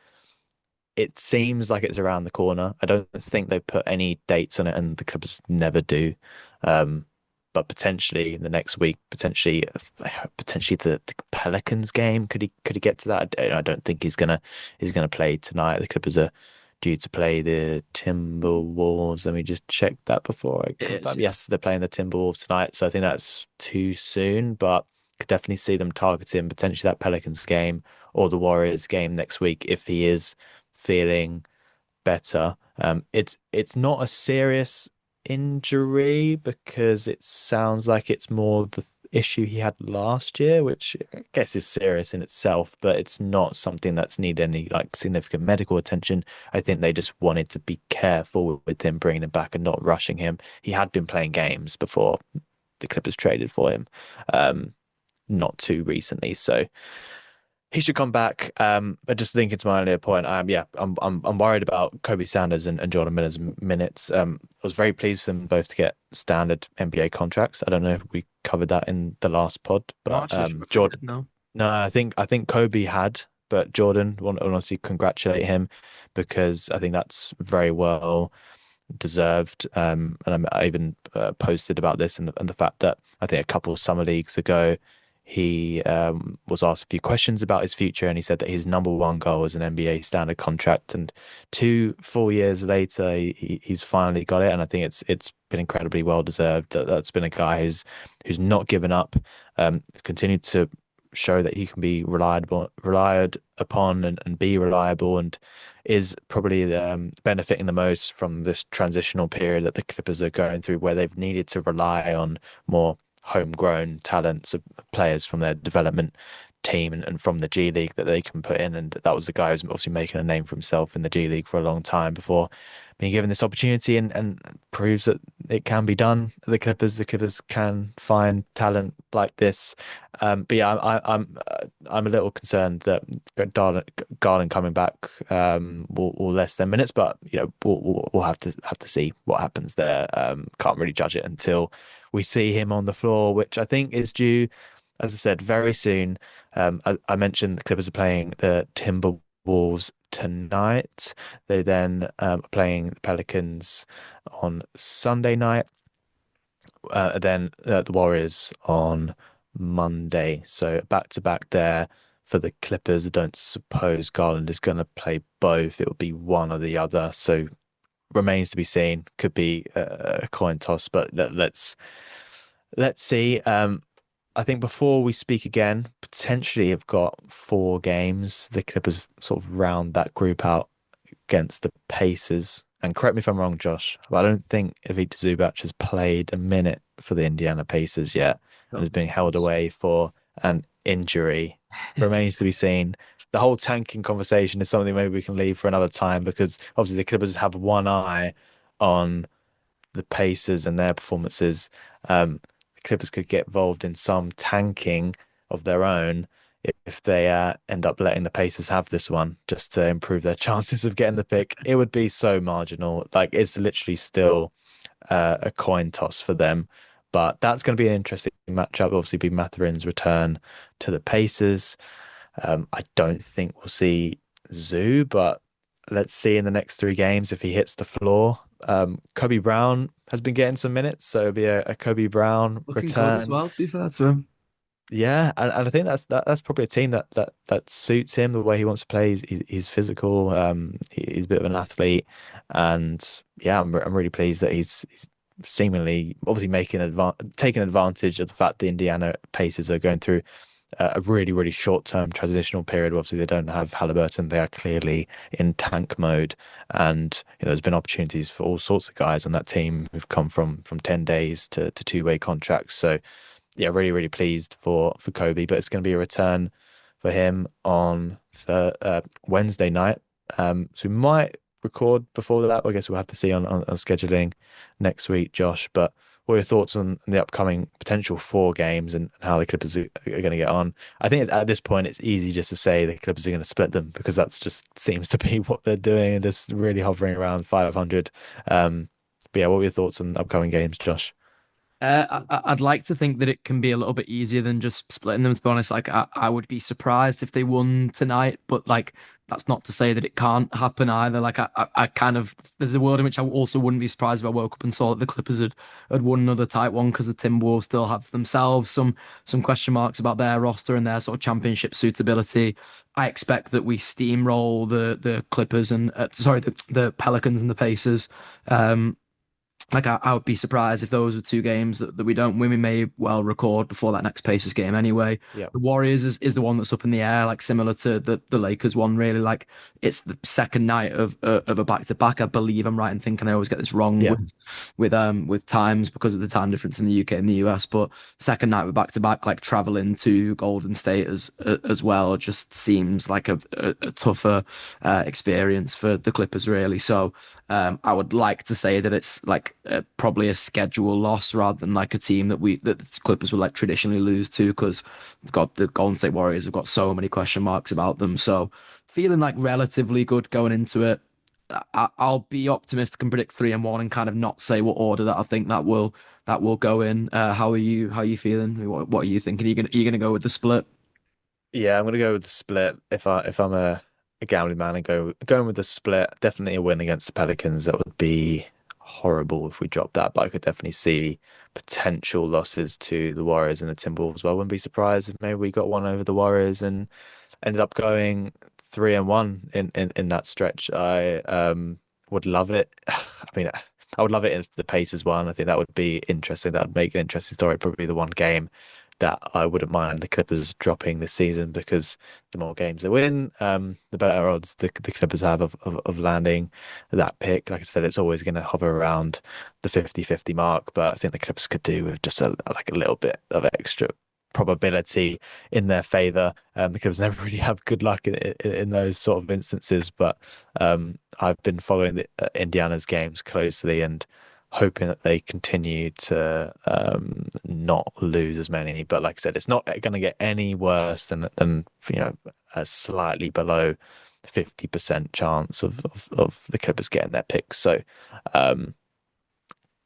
it seems like it's around the corner. I don't think they put any dates on it, and the Clippers never do. Um, but potentially in the next week, potentially the Pelicans game. Could he get to that? I don't think he's gonna play tonight. The Clippers are due to play the Timberwolves. Let me just check that before I It is, confirm. yeah. Yes, they're playing the Timberwolves tonight, so I think that's too soon, but could definitely see them targeting potentially that Pelicans game or the Warriors game next week if he is feeling better. It's not a serious injury because it sounds like it's more the issue he had last year, which I guess is serious in itself, but it's not something that's needed any like significant medical attention. I think they just wanted to be careful with him bringing him back and not rushing him. He had been playing games before the Clippers traded for him, not too recently, so he should come back. But just linking to my earlier point, yeah, I'm worried about Kobe Sanders and Jordan Miller's minutes. I was very pleased for them both to get standard NBA contracts. I don't know if we covered that in the last pod, I'm but not actually sure if we Jordan, did, no. no, I think Kobe had, but Jordan want to honestly congratulate him because I think that's very well deserved. And I even posted about this and the fact that I think a couple of summer leagues ago, he was asked a few questions about his future, and he said that his number one goal was an NBA standard contract. And two full years later, he's finally got it, and I think it's been incredibly well deserved. That's been a guy who's not given up, continued to show that he can be relied upon and be reliable, and is probably benefiting the most from this transitional period that the Clippers are going through, where they've needed to rely on more homegrown talents of players from their development team and from the G League that they can put in. And that was the guy who's obviously making a name for himself in the G League for a long time before being given this opportunity and proves that it can be done. The Clippers can find talent like this. But yeah, I'm a little concerned that Garland coming back will less than minutes, but we'll have to see what happens there. Can't really judge it until we see him on the floor, which I think is due, as I said, very soon. I mentioned the Clippers are playing the Timberwolves tonight. They then are playing the Pelicans on Sunday night. Then the Warriors on Monday. So back to back there for the Clippers. I don't suppose Garland is going to play both. It will be one or the other. So remains to be seen. Could be a coin toss, but let's see. I think before we speak again, potentially have got four games. The Clippers sort of round that group out against the Pacers. And correct me if I'm wrong, Josh, but I don't think Ivica Zubac has played a minute for the Indiana Pacers yet and So, is being held away for an injury. Remains to be seen. The whole tanking conversation is something maybe we can leave for another time because obviously the Clippers have one eye on the Pacers and their performances. The Clippers could get involved in some tanking of their own if they end up letting the Pacers have this one just to improve their chances of getting the pick. It would be so marginal. Like it's literally still a coin toss for them. But that's going to be an interesting matchup. Obviously, be Mathurin's return to the Pacers. I don't think we'll see Zoo, but let's see in the next three games if he hits the floor. Kobe Brown has been getting some minutes, so it'll be a Kobe Brown Looking good as return. well, to be fair to him. Yeah, and I think that's probably a team that suits him the way he wants to play. He's physical. He's a bit of an athlete, and yeah, I'm really pleased that he's seemingly obviously taking advantage of the fact the Indiana Pacers are going through a really short-term transitional period. Obviously, they don't have Halliburton. They are clearly in tank mode, and there's been opportunities for all sorts of guys on that team who've come from 10 days to two-way contracts. So yeah, really pleased for Kobe, but it's going to be a return for him on the Wednesday night. So we might record before that. I guess we'll have to see on scheduling next week, Josh. But what are your thoughts on the upcoming potential four games and how the Clippers are going to get on? I think at this point it's easy just to say the Clippers are going to split them because that's just seems to be what they're doing and just really hovering around 500. But yeah, what were your thoughts on upcoming games, Josh? I'd like to think that it can be a little bit easier than just splitting them, to be honest. Like, I would be surprised if they won tonight, but like, that's not to say that it can't happen either. Like, I kind of, there's a world in which I also wouldn't be surprised if I woke up and saw that the Clippers had won another tight one because the Timberwolves still have themselves some question marks about their roster and their sort of championship suitability. I expect that we steamroll the Clippers and, sorry, the Pelicans and the Pacers. Like I would be surprised if those were two games that we don't win. We may well record before that next Pacers game anyway. Yeah. The Warriors is the one that's up in the air, like similar to the Lakers one, really. Like it's the second night of a back to back. I believe I'm right in thinking I always get this wrong Yeah. with times because of the time difference in the UK and the US. But second night with back to back, like traveling to Golden State as well, just seems like a tougher experience for the Clippers, really. So I would like to say that it's like probably a schedule loss rather than like a team that the Clippers would like traditionally lose to because we've got the Golden State Warriors have got so many question marks about them. So feeling like relatively good going into it. I'll be optimistic and predict 3-1 and kind of not say what order that I think that will go in. How are you? How are you feeling? What are you thinking? Are you gonna go with the split? Yeah, I'm gonna go with the split. If I'm a gambling man and going with the split, definitely a win against the Pelicans. That would be horrible if we dropped that, but I could definitely see potential losses to the Warriors and the Timberwolves. Well, I wouldn't be surprised if maybe we got one over the Warriors and ended up going 3-1 in that stretch. I would love it. I mean, I would love it if the Pacers won. I think that would be interesting. That would make an interesting story. Probably the one game that I wouldn't mind the Clippers dropping this season because the more games they win, the better odds the Clippers have of landing that pick. Like I said, it's always going to hover around the 50-50 mark, but I think the Clippers could do with just like a little bit of extra probability in their favor. The Clippers never really have good luck in those sort of instances, but I've been following Indiana's games closely and hoping that they continue to not lose as many. But like I said, it's not going to get any worse than a slightly below 50% chance of the Clippers getting their picks. So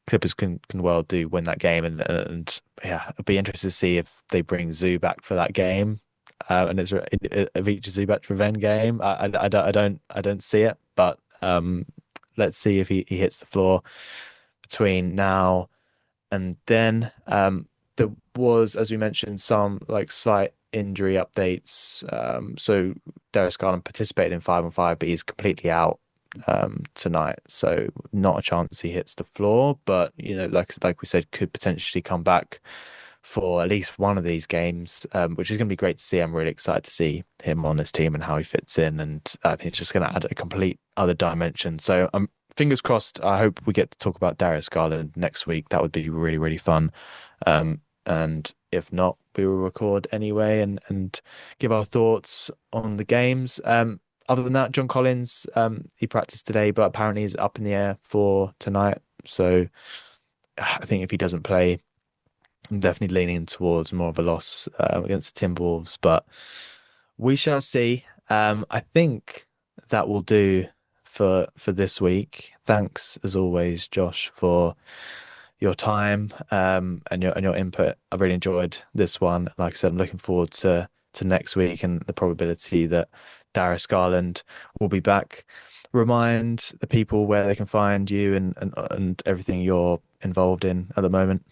Clippers can well do win that game, and yeah, it'll be interesting to see if they bring Zoo back for that game, and it's a Vicha Zubac revenge game. I don't see it, but let's see if he hits the floor between now and then. There was, as we mentioned, some like slight injury updates. So Darius Garland participated in 5-on-5, but he's completely out tonight. So not a chance he hits the floor, but like we said, could potentially come back for at least one of these games, which is going to be great to see. I'm really excited to see him on this team and how he fits in, and I think it's just going to add a complete other dimension. So I'm fingers crossed. I hope we get to talk about Darius Garland next week. That would be really fun. And if not, we will record anyway and give our thoughts on the games. Other than that, John Collins, he practiced today, but apparently he's up in the air for tonight. So I think if he doesn't play, I'm definitely leaning towards more of a loss against the Timberwolves, but we shall see. I think that will do for this week. Thanks as always, Josh, for your time and your input. I've really enjoyed this one. Like I said, I'm looking forward to next week and the probability that Darius Garland will be back remind the people where they can find you and everything you're involved in at the moment?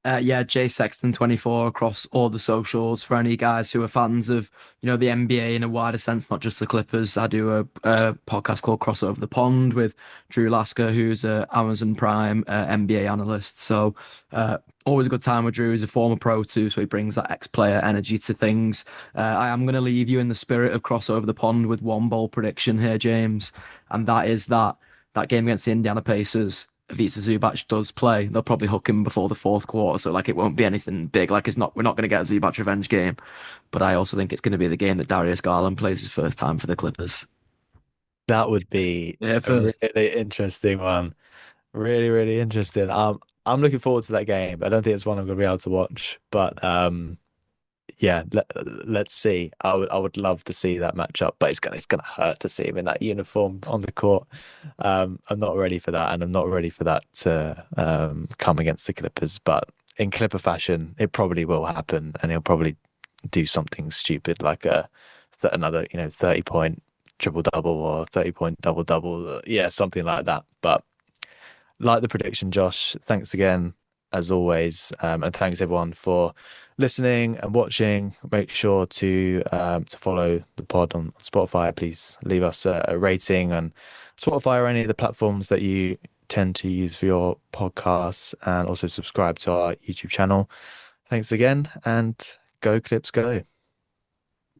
Yeah, Jay Sexton 24 across all the socials for any guys who are fans of, the NBA in a wider sense, not just the Clippers. I do a podcast called Crossover the Pond with Drew Lasker, who's a Amazon Prime NBA analyst. So always a good time with Drew. He's a former pro too, so he brings that ex-player energy to things. I am going to leave you in the spirit of Crossover the Pond with one bold prediction here, James, and that is that game against the Indiana Pacers. Ivica Zubac does play, they'll probably hook him before the fourth quarter, so like it won't be anything big. Like we're not going to get a Zubac revenge game, but I also think it's going to be the game that Darius Garland plays his first time for the Clippers. That would be Yeah, a first. really interesting one. Really, really interesting. I'm looking forward to that game. I don't think it's one I'm going to be able to watch, but yeah, let's see. I would love to see that matchup, but it's gonna hurt to see him in that uniform on the court. I'm not ready for that, and I'm not ready for that to come against the Clippers. But in Clipper fashion, it probably will happen, and he'll probably do something stupid like another 30-point triple double or 30-point double double. Yeah, something like that. But like the prediction, Josh. Thanks again, as always, and thanks everyone for listening and watching. Make sure to follow the pod on Spotify. Please leave us a rating on Spotify or any of the platforms that you tend to use for your podcasts, and also subscribe to our YouTube channel. Thanks again, and go Clips go.